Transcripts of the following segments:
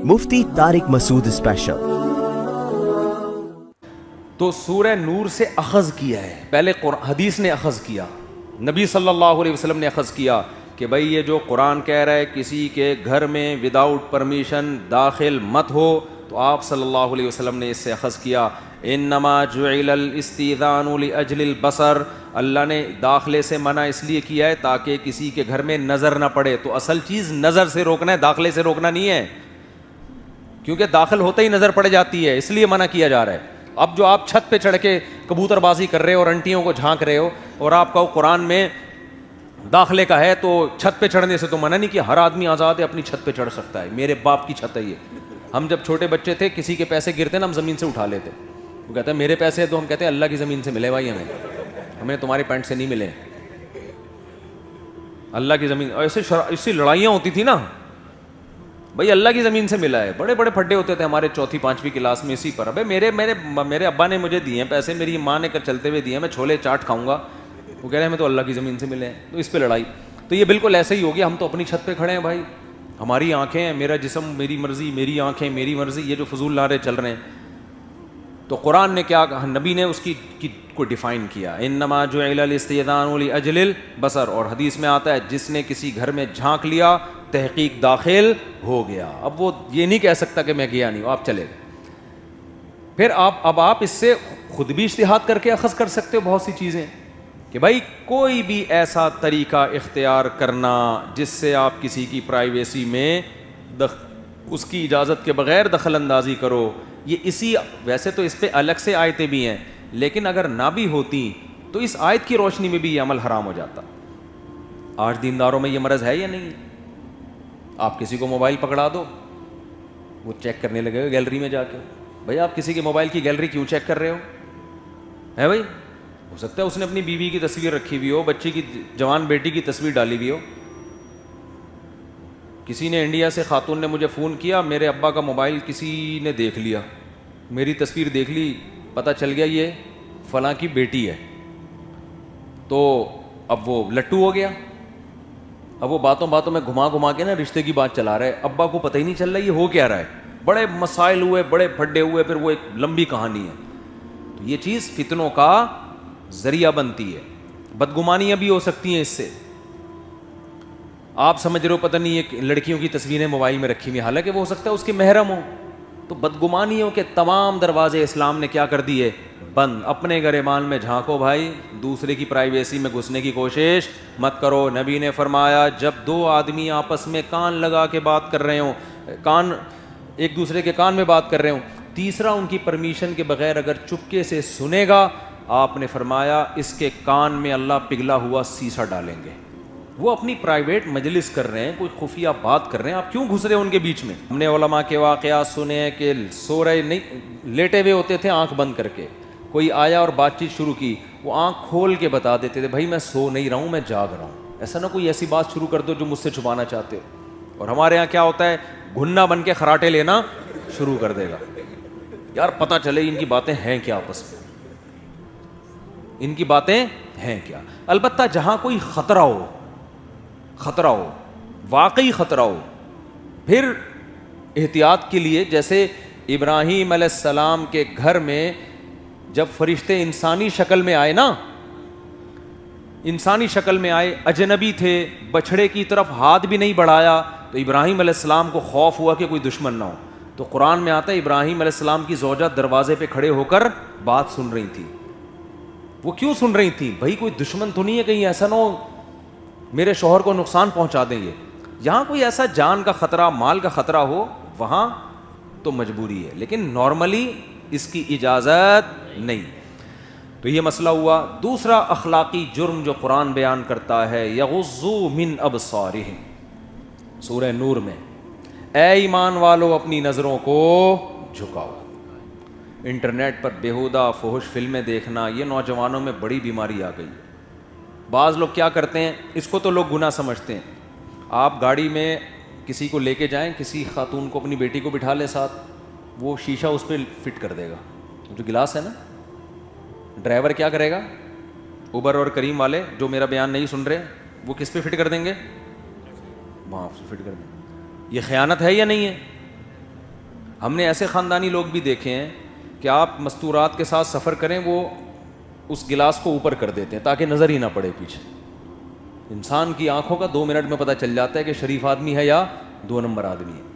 مفتی طارق مسعود special. تو سورہ نور سے اخذ کیا ہے، پہلے حدیث نے اخذ کیا، نبی صلی اللہ علیہ وسلم نے اخذ کیا کہ بھائی یہ جو قرآن کہہ رہا ہے کسی کے گھر میں وداؤٹ پرمیشن داخل مت ہو، تو آپ صلی اللہ علیہ وسلم نے اس سے اخذ کیا۔ انما جعل الاستئذان لاجل البصر، اللہ نے داخلے سے منع اس لیے کیا ہے تاکہ کسی کے گھر میں نظر نہ پڑے۔ تو اصل چیز نظر سے روکنا ہے، داخلے سے روکنا نہیں ہے، کیونکہ داخل ہوتے ہی نظر پڑ جاتی ہے، اس لیے منع کیا جا رہا ہے۔ اب جو آپ چھت پہ چڑھ کے کبوتر بازی کر رہے ہو اور انٹیوں کو جھانک رہے ہو، اور آپ کا قرآن میں داخلے کا ہے، تو چھت پہ چڑھنے سے تو منع نہیں کیا، ہر آدمی آزاد ہے، اپنی چھت پہ چڑھ سکتا ہے، میرے باپ کی چھت ہے یہ۔ ہم جب چھوٹے بچے تھے کسی کے پیسے گرتے نا، ہم زمین سے اٹھا لیتے، وہ کہتے ہیں میرے پیسے ہیں، تو ہم کہتے ہیں اللہ کی زمین سے ملے بھائی، ہمیں تمہاری پینٹ سے نہیں ملے، اللہ کی زمین۔ ایسی لڑائیاں ہوتی تھی نا بھائی، اللہ کی زمین سے ملا ہے، بڑے بڑے پھڈے ہوتے تھے ہمارے چوتھی پانچویں کلاس میں اسی پر۔ ابے میرے ابا نے مجھے دیے ہیں پیسے، میری ماں نے چلتے ہوئے دیے ہیں، میں چھولے چاٹ کھاؤں گا، وہ کہہ رہے ہیں ہمیں تو اللہ کی زمین سے ملے ہیں، تو اس پہ لڑائی۔ تو یہ بالکل ایسے ہی ہو گیا، ہم تو اپنی چھت پہ کھڑے ہیں بھائی، ہماری آنکھیں ہیں، میرا جسم میری مرضی، میری آنکھیں میری مرضی، یہ جو فضول نعرے چل رہے ہیں۔ تو قرآن نے کیا کہا، نبی نے اس کی کو ڈیفائن کیا، انما جعل الاستئذان لاجل البصر، اور حدیث میں آتا ہے جس نے کسی گھر میں جھانک لیا تحقیق داخل ہو گیا۔ اب وہ یہ نہیں کہہ سکتا کہ میں گیا نہیں ہوں، آپ چلے گئے۔ پھر آپ اس سے خود بھی اجتہاد کر کے اخذ کر سکتے ہو بہت سی چیزیں، کہ بھائی کوئی بھی ایسا طریقہ اختیار کرنا جس سے آپ کسی کی پرائیویسی میں اس کی اجازت کے بغیر دخل اندازی کرو، یہ ویسے تو اس پہ الگ سے آیتیں بھی ہیں، لیکن اگر نہ بھی ہوتی تو اس آیت کی روشنی میں بھی یہ عمل حرام ہو جاتا۔ آج دینداروں میں یہ مرض ہے یا نہیں؟ آپ کسی کو موبائل پکڑا دو، وہ چیک کرنے لگے گا گیلری میں جا کے۔ بھائی آپ کسی کے موبائل کی گیلری کیوں چیک کر رہے ہو؟ ہے بھائی، ہو سکتا ہے اس نے اپنی بیوی کی تصویر رکھی ہوئی ہو، بچی کی، جوان بیٹی کی تصویر ڈالی ہوئی ہو۔ کسی نے انڈیا سے خاتون نے مجھے فون کیا، میرے ابا کا موبائل کسی نے دیکھ لیا، میری تصویر دیکھ لی، پتہ چل گیا یہ فلاں کی بیٹی ہے، تو اب وہ لٹو ہو گیا۔ اب وہ باتوں میں گھما کے نا رشتے کی بات چلا رہا ہے، ابا کو پتہ ہی نہیں چل رہا یہ ہو کیا رہا ہے، بڑے مسائل ہوئے، بڑے پھڈے ہوئے، پھر وہ ایک لمبی کہانی ہے۔ تو یہ چیز فتنوں کا ذریعہ بنتی ہے، بدگمانیاں بھی ہو سکتی ہیں اس سے۔ آپ سمجھ رہے ہو پتہ نہیں ایک لڑکیوں کی تصویریں موبائل میں رکھی ہوئی، حالانکہ وہ ہو سکتا ہے اس کے محرم ہو۔ تو بدگمانیوں کے تمام دروازے اسلام نے کیا کر دیے؟ بند۔ اپنے گریبان میں جھانکو بھائی، دوسرے کی پرائیویسی میں گھسنے کی کوشش مت کرو۔ نبی نے فرمایا جب دو آدمی آپس میں کان لگا کے بات کر رہے ہوں، ایک دوسرے کے کان میں بات کر رہے ہوں، تیسرا ان کی پرمیشن کے بغیر اگر چپکے سے سنے گا، آپ نے فرمایا اس کے کان میں اللہ پگھلا ہوا سیسا ڈالیں گے۔ وہ اپنی پرائیویٹ مجلس کر رہے ہیں، کوئی خفیہ بات کر رہے ہیں، آپ کیوں گھس رہے ہیں ان کے بیچ میں؟ ہم نے علماء کے واقعات سنے ہیں کہ سو رہے نہیں، لیٹے ہوئے ہوتے تھے آنکھ بند کر کے، کوئی آیا اور بات چیت شروع کی، وہ آنکھ کھول کے بتا دیتے تھے بھائی میں سو نہیں رہا ہوں، میں جاگ رہا ہوں۔ ایسا نہ کوئی ایسی بات شروع کر دو جو مجھ سے چھپانا چاہتے ہو۔ اور ہمارے یہاں کیا ہوتا ہے، گھنا بن کے خراٹے لینا شروع کر دے گا، یار پتہ چلے ان کی باتیں ہیں کیا، آپس میں ان کی باتیں ہیں کیا۔ البتہ جہاں کوئی خطرہ ہو، واقعی خطرہ ہو، پھر احتیاط کے لیے، جیسے ابراہیم علیہ السلام کے گھر میں جب فرشتے انسانی شکل میں آئے نا، انسانی شکل میں آئے، اجنبی تھے، بچھڑے کی طرف ہاتھ بھی نہیں بڑھایا، تو ابراہیم علیہ السلام کو خوف ہوا کہ کوئی دشمن نہ ہو۔ تو قرآن میں آتا ہے ابراہیم علیہ السلام کی زوجہ دروازے پہ کھڑے ہو کر بات سن رہی تھی۔ وہ کیوں سن رہی تھی؟ بھائی کوئی دشمن تو نہیں ہے، کہیں ایسا نہ ہو میرے شوہر کو نقصان پہنچا دیں گے۔ یہاں کوئی ایسا جان کا خطرہ، مال کا خطرہ ہو، وہاں تو مجبوری ہے، لیکن نارملی اس کی اجازت نہیں۔ تو یہ مسئلہ ہوا۔ دوسرا اخلاقی جرم جو قرآن بیان کرتا ہے، یغضوا من ابصارہم، سورہ نور میں، اے ایمان والو اپنی نظروں کو جھکاؤ۔ انٹرنیٹ پر بیہودہ فحش فلمیں دیکھنا، یہ نوجوانوں میں بڑی بیماری آ گئی ہے۔ بعض لوگ کیا کرتے ہیں، اس کو تو لوگ گناہ سمجھتے ہیں، آپ گاڑی میں کسی کو لے کے جائیں، کسی خاتون کو، اپنی بیٹی کو بٹھا لیں ساتھ، وہ شیشہ اس پہ فٹ کر دے گا، جو گلاس ہے نا، ڈرائیور کیا کرے گا، اوبر اور کریم والے جو میرا بیان نہیں سن رہے، وہ کس پہ فٹ کر دیں گے؟ وہاں فٹ کر دیں گے۔ یہ خیانت ہے یا نہیں ہے؟ ہم نے ایسے خاندانی لوگ بھی دیکھے ہیں کہ آپ مستورات کے ساتھ سفر کریں وہ اس گلاس کو اوپر کر دیتے ہیں تاکہ نظر ہی نہ پڑے پیچھے. انسان کی آنکھوں کا 2 منٹ میں پتہ چل جاتا ہے کہ شریف آدمی ہے یا 2 نمبر آدمی ہے.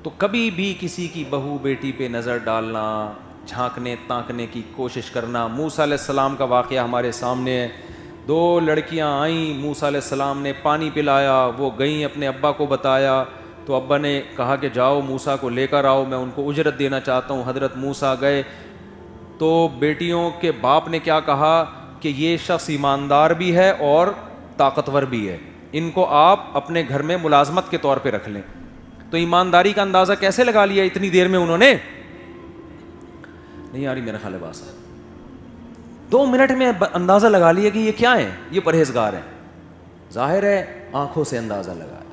تو کبھی بھی کسی کی بہو بیٹی پہ نظر ڈالنا, جھانکنے تانکنے کی کوشش کرنا. موسیٰ علیہ السلام کا واقعہ ہمارے سامنے ہے. 2 لڑکیاں آئیں, موسیٰ علیہ السلام نے پانی پلایا, وہ گئیں اپنے ابا کو بتایا, تو ابا نے کہا کہ جاؤ موسیٰ کو لے کر آؤ, میں ان کو اجرت دینا چاہتا ہوں. حضرت موسیٰ گئے تو بیٹیوں کے باپ نے کیا کہا کہ یہ شخص ایماندار بھی ہے اور طاقتور بھی ہے, ان کو آپ اپنے گھر میں ملازمت کے طور پہ رکھ لیں. تو ایمانداری کا اندازہ کیسے لگا لیا اتنی دیر میں انہوں نے؟ نہیں آ رہی میرا خیال ہے بات. 2 منٹ میں اندازہ لگا لیا کہ یہ کیا ہیں, یہ پرہیزگار ہیں. ظاہر ہے آنکھوں سے اندازہ لگایا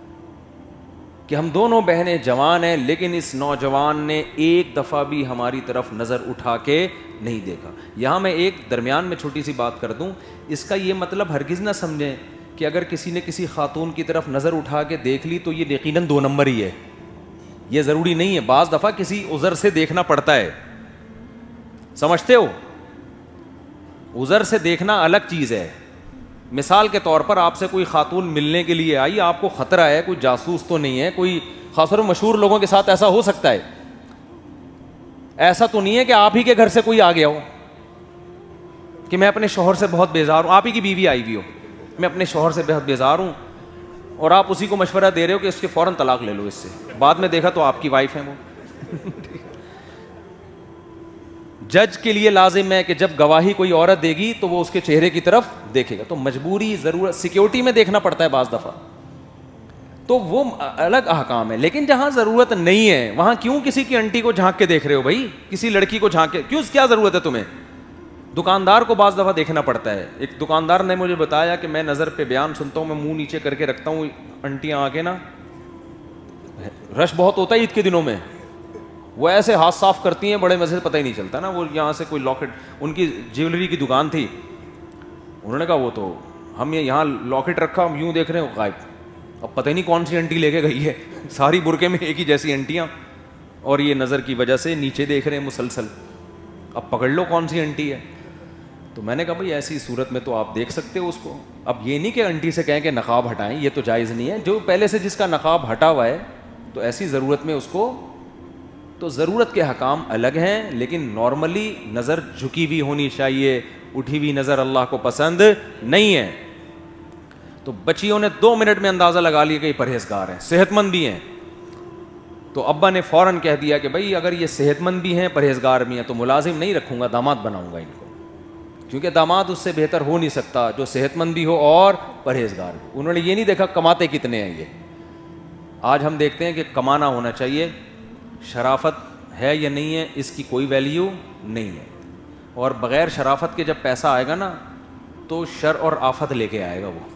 کہ ہم دونوں بہنیں جوان ہیں, لیکن اس نوجوان نے ایک دفعہ بھی ہماری طرف نظر اٹھا کے نہیں دیکھا. یہاں میں ایک درمیان میں چھوٹی سی بات کر دوں, اس کا یہ مطلب ہرگز نہ سمجھیں کہ اگر کسی نے کسی خاتون کی طرف نظر اٹھا کے دیکھ لی تو یہ یقیناً 2 نمبر ہی ہے. یہ ضروری نہیں ہے, بعض دفعہ کسی عذر سے دیکھنا پڑتا ہے, سمجھتے ہو؟ عذر سے دیکھنا الگ چیز ہے. مثال کے طور پر آپ سے کوئی خاتون ملنے کے لیے آئی, آپ کو خطرہ ہے, کوئی جاسوس تو نہیں ہے, کوئی خاص طور پر مشہور لوگوں کے ساتھ ایسا ہو سکتا ہے. ایسا تو نہیں ہے کہ آپ ہی کے گھر سے کوئی آ گیا ہو کہ میں اپنے شوہر سے بہت بیزار ہوں, آپ ہی کی بیوی آئی ہوئی ہو, میں اپنے شوہر سے بہت بیزار ہوں, اور آپ اسی کو مشورہ دے رہے ہو کہ اس کے فوراً طلاق لے لو اس سے. بعد میں دیکھا تو آپ کی وائف ہے وہ. جج کے لیے لازم ہے کہ جب گواہی کوئی عورت دے گی تو وہ اس کے چہرے کی طرف دیکھے گا. تو مجبوری, ضرورت, سیکیورٹی میں دیکھنا پڑتا ہے بعض دفعہ, تو وہ الگ احکام ہے. لیکن جہاں ضرورت نہیں ہے وہاں کیوں کسی کی انٹی کو جھانک کے دیکھ رہے ہو بھائی, کسی لڑکی کو جھانک کے کیوں, کیا ضرورت ہے تمہیں؟ دکاندار کو بعض دفعہ دیکھنا پڑتا ہے. ایک دکاندار نے مجھے بتایا کہ میں نظر پہ بیان سنتا ہوں, میں منہ نیچے کر کے رکھتا ہوں, انٹیاں آ کے نا, رش بہت ہوتا ہے عید کے دنوں میں, وہ ایسے ہاتھ صاف کرتی ہیں بڑے مزے سے, پتہ ہی نہیں چلتا نا. وہ یہاں سے کوئی لاکٹ, ان کی جیولری کی دکان تھی, انہوں نے کہا وہ تو ہم یہاں لاکٹ رکھا, ہم یوں دیکھ رہے ہیں غائب. اب پتہ ہی نہیں کون سی انٹی لے کے گئی ہے, ساری برقعے میں ایک ہی جیسی انٹیاں, اور یہ نظر کی وجہ سے نیچے دیکھ رہے ہیں مسلسل. اب پکڑ لو کون سی انٹی ہے. تو میں نے کہا بھائی ایسی صورت میں تو آپ دیکھ سکتے ہو اس کو. اب یہ نہیں کہ انٹی سے کہیں کہ نقاب ہٹائیں, یہ تو جائز نہیں ہے. جو پہلے سے جس کا نقاب ہٹا ہوا ہے تو ایسی ضرورت میں اس کو, تو ضرورت کے حکام الگ ہیں, لیکن نارملی نظر جھکی ہوئی ہونی چاہیے, اٹھی ہوئی نظر اللہ کو پسند نہیں ہے. تو بچیوں نے 2 منٹ میں اندازہ لگا لیا کہ یہ پرہیزگار ہیں, صحت مند بھی ہیں. تو ابا نے فوراً کہہ دیا کہ بھائی اگر یہ صحت مند بھی ہیں, پرہیزگار بھی ہیں, تو ملازم نہیں رکھوں گا, داماد بناؤں گا ان کو, کیونکہ داماد اس سے بہتر ہو نہیں سکتا جو صحت مند بھی ہو اور پرہیزگار بھی. انہوں نے یہ نہیں دیکھا کماتے کتنے ہیں. یہ آج ہم دیکھتے ہیں کہ کمانا ہونا چاہیے, شرافت ہے یا نہیں ہے اس کی کوئی ویلیو نہیں ہے, اور بغیر شرافت کے جب پیسہ آئے گا نا تو شر اور آفت لے کے آئے گا وہ,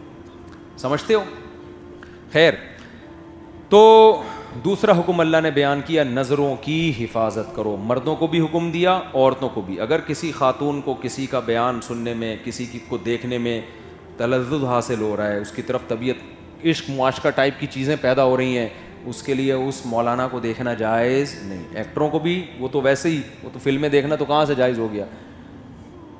سمجھتے ہو؟ خیر, تو دوسرا حکم اللہ نے بیان کیا, نظروں کی حفاظت کرو. مردوں کو بھی حکم دیا, عورتوں کو بھی. اگر کسی خاتون کو کسی کا بیان سننے میں, کسی کی کو دیکھنے میں تلذذ حاصل ہو رہا ہے, اس کی طرف طبیعت, عشق معاشقہ ٹائپ کی چیزیں پیدا ہو رہی ہیں, اس کے لیے اس مولانا کو دیکھنا جائز نہیں. ایکٹروں کو بھی, وہ تو ویسے ہی, وہ تو فلمیں دیکھنا تو کہاں سے جائز ہو گیا,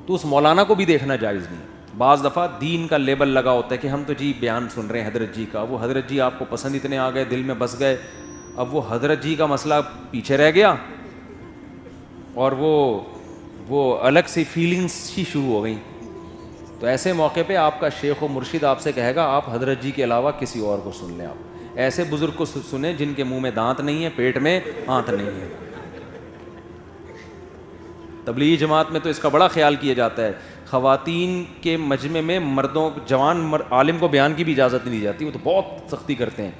تو اس مولانا کو بھی دیکھنا جائز نہیں. بعض دفعہ دین کا لیبل لگا ہوتا ہے کہ ہم تو جی بیان سن رہے ہیں حضرت جی کا, وہ حضرت جی آپ کو پسند اتنے آ گئے, دل میں بس گئے, اب وہ حضرت جی کا مسئلہ پیچھے رہ گیا, اور وہ الگ سی فیلنگس ہی شروع ہو گئیں. تو ایسے موقع پہ آپ کا شیخ و مرشد آپ سے کہے گا آپ حضرت جی کے علاوہ کسی اور کو سن لیں. آپ ایسے بزرگ کو سنیں جن کے منہ میں دانت نہیں ہے, پیٹ میں آنت نہیں ہے. تبلیغی جماعت میں تو اس کا بڑا خیال کیا جاتا ہے. خواتین کے مجمع میں مردوں, جوان عالم کو بیان کی بھی اجازت نہیں دی جاتی, وہ تو بہت سختی کرتے ہیں.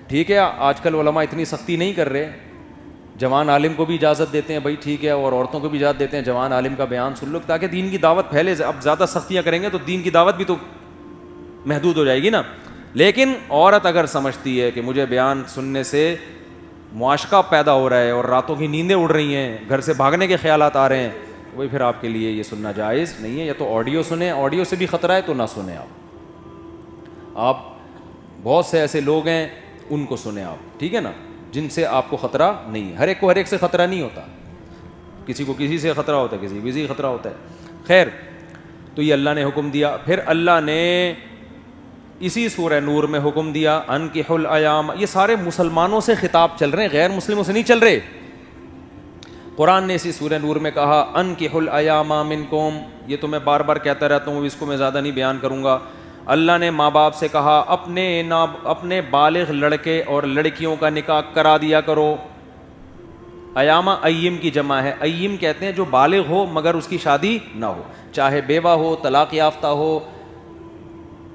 ٹھیک ہے, آج کل علماء اتنی سختی نہیں کر رہے, جوان عالم کو بھی اجازت دیتے ہیں بھائی ٹھیک ہے, اور عورتوں کو بھی اجازت دیتے ہیں جوان عالم کا بیان سن لو, تاکہ دین کی دعوت پھیلے. اب زیادہ سختیاں کریں گے تو دین کی دعوت بھی تو محدود ہو جائے گی نا. لیکن عورت اگر سمجھتی ہے کہ مجھے بیان سننے سے معاشقہ پیدا ہو رہا ہے اور راتوں کی نیندیں اڑ رہی ہیں, گھر سے بھاگنے کے خیالات آ رہے ہیں, وہی پھر آپ کے لیے یہ سننا جائز نہیں ہے. یا تو آڈیو سنیں, آڈیو سے بھی خطرہ ہے تو نہ سنیں. آپ بہت سے ایسے لوگ ہیں ان کو سنیں آپ, ٹھیک ہے نا. جن سے آپ کو خطرہ نہیں ہے. ہر ایک کو ہر ایک سے خطرہ نہیں ہوتا, کسی کو کسی سے خطرہ ہوتا ہے, کسی کو کسی خطرہ ہوتا ہے. خیر, تو یہ اللہ نے حکم دیا. پھر اللہ نے اسی سورہ نور میں حکم دیا انکحوا الایام. یہ سارے مسلمانوں سے خطاب چل رہے ہیں, غیر مسلموں سے نہیں چل رہے. قرآن نے اسی سورہ نور میں کہا انکحوا الایام منکم. یہ تو میں بار بار کہتا رہتا ہوں, اس کو میں زیادہ نہیں بیان کروں گا. اللہ نے ماں باپ سے کہا اپنے بالغ لڑکے اور لڑکیوں کا نکاح کرا دیا کرو. ایامہ ایم کی جمع ہے. ایم کہتے ہیں جو بالغ ہو مگر اس کی شادی نہ ہو, چاہے بیوہ ہو, طلاق یافتہ ہو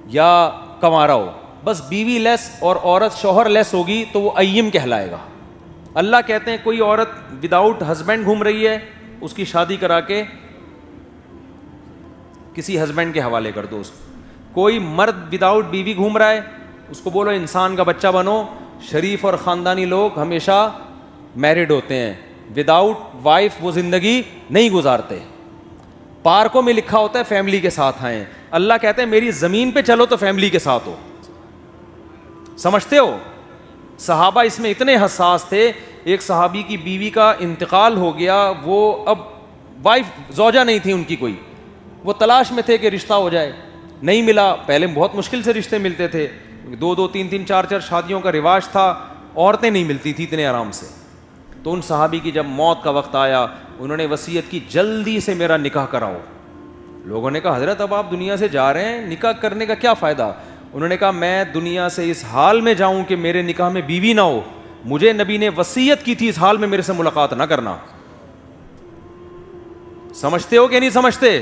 یا کنوارا ہو, بس بیوی لیس اور عورت شوہر لیس ہوگی تو وہ ایم کہلائے گا. اللہ کہتے ہیں کوئی عورت وداؤٹ ہسبینڈ گھوم رہی ہے, اس کی شادی کرا کے کسی ہسبینڈ کے حوالے کر دو اس کو. کوئی مرد وداؤٹ بیوی گھوم رہا ہے, اس کو بولو انسان کا بچہ بنو. شریف اور خاندانی لوگ ہمیشہ میرڈ ہوتے ہیں, وداؤٹ وائف وہ زندگی نہیں گزارتے. پارکوں میں لکھا ہوتا ہے فیملی کے ساتھ آئیں. اللہ کہتے ہیں میری زمین پہ چلو تو فیملی کے ساتھ ہو. سمجھتے ہو, صحابہ اس میں اتنے حساس تھے. ایک صحابی کی بیوی کا انتقال ہو گیا, وہ اب وائف زوجہ نہیں تھی ان کی کوئی, وہ تلاش میں تھے کہ رشتہ ہو جائے, نہیں ملا. پہلے بہت مشکل سے رشتے ملتے تھے, 2 3 4 شادیوں کا رواج تھا, عورتیں نہیں ملتی تھی اتنے آرام سے. تو ان صحابی کی جب موت کا وقت آیا, انہوں نے وصیت کی جلدی سے میرا نکاح کراؤ. لوگوں نے کہا حضرت اب آپ دنیا سے جا رہے ہیں, نکاح کرنے کا کیا فائدہ؟ انہوں نے کہا میں دنیا سے اس حال میں جاؤں کہ میرے نکاح میں بیوی نہ ہو. مجھے نبی نے وصیت کی تھی اس حال میں میرے سے ملاقات نہ کرنا. سمجھتے ہو کہ نہیں سمجھتے؟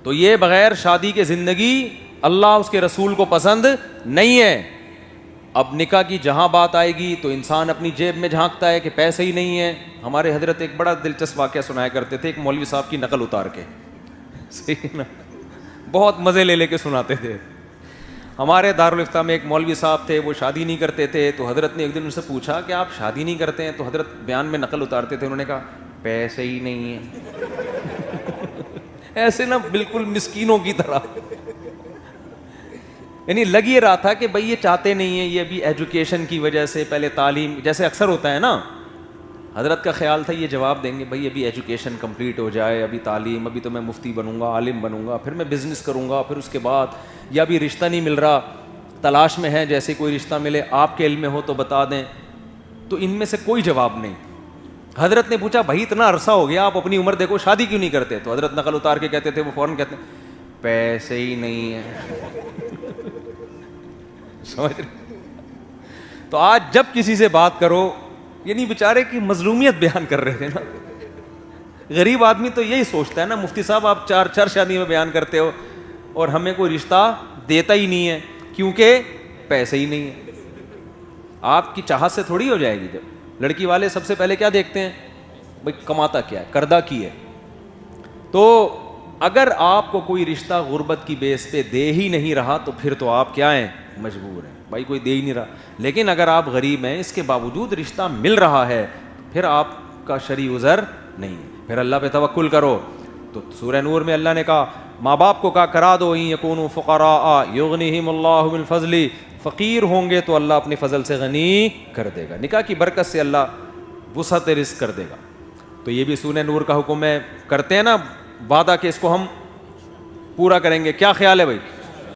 تو یہ بغیر شادی کے زندگی اللہ اس کے رسول کو پسند نہیں ہے. اب نکاح کی جہاں بات آئے گی تو انسان اپنی جیب میں جھانکتا ہے کہ پیسے ہی نہیں ہیں. ہمارے حضرت ایک بڑا دلچسپ واقعہ سنایا کرتے تھے, ایک مولوی صاحب کی نقل اتار کے, صحیح نا, بہت مزے لے کے سناتے تھے. ہمارے دارالفتہ میں ایک مولوی صاحب تھے, وہ شادی نہیں کرتے تھے. تو حضرت نے ایک دن ان سے پوچھا کہ آپ شادی نہیں کرتے ہیں؟ تو حضرت بیان میں نقل اتارتے تھے, انہوں نے کہا پیسے ہی نہیں ہیں. ایسے نا بالکل مسکینوں کی طرح, یعنی لگ یہ رہا تھا کہ بھائی یہ چاہتے نہیں ہیں, یہ ابھی ایجوکیشن کی وجہ سے, پہلے تعلیم جیسے اکثر ہوتا ہے نا. حضرت کا خیال تھا یہ جواب دیں گے بھائی ابھی ایجوکیشن کمپلیٹ ہو جائے, ابھی تعلیم, ابھی تو میں مفتی بنوں گا, عالم بنوں گا, پھر میں بزنس کروں گا, پھر اس کے بعد, یا ابھی رشتہ نہیں مل رہا, تلاش میں ہے, جیسے کوئی رشتہ ملے آپ کے علم میں ہو تو بتا دیں. تو ان میں سے کوئی جواب نہیں. حضرت نے پوچھا بھائی اتنا عرصہ ہو گیا, آپ اپنی عمر دیکھو, شادی کیوں نہیں کرتے؟ تو حضرت نقل اتار کے کہتے تھے, وہ فوراً کہتے ہیں پیسے ہی نہیں ہیں. سمجھ رہے؟ تو آج جب کسی سے بات کرو, یعنی بیچارے کی مظلومیت بیان کر رہے تھے نا. غریب آدمی تو یہی سوچتا ہے نا, مفتی صاحب آپ 4 شادی میں بیان کرتے ہو اور ہمیں کوئی رشتہ دیتا ہی نہیں ہے کیونکہ پیسے ہی نہیں ہے. آپ کی چاہت سے تھوڑی ہو جائے گی. جب لڑکی والے سب سے پہلے کیا دیکھتے ہیں, بھائی کماتا کیا ہے, کردہ کی ہے. تو اگر آپ کو کوئی رشتہ غربت کی بیس پہ دے ہی نہیں رہا تو پھر تو آپ کیا ہیں, مجبور ہیں. بھائی کوئی دے ہی نہیں رہا. لیکن اگر آپ غریب ہیں, اس کے باوجود رشتہ مل رہا ہے, پھر آپ کا شرعی عذر نہیں ہے, پھر اللہ پہ توکل کرو. تو سورہ نور میں اللہ نے کہا ماں باپ کو کہا کرا دو, ان یکونوا فقراء یغنیہم اللہ من فضلہ, فقیر ہوں گے تو اللہ اپنے فضل سے غنی کر دے گا. نکاح کی برکت سے اللہ وسعت رزق کر دے گا. تو یہ بھی سورہ نور کا حکم ہے. کرتے ہیں نا وعدہ کہ اس کو ہم پورا کریں گے. کیا خیال ہے بھائی؟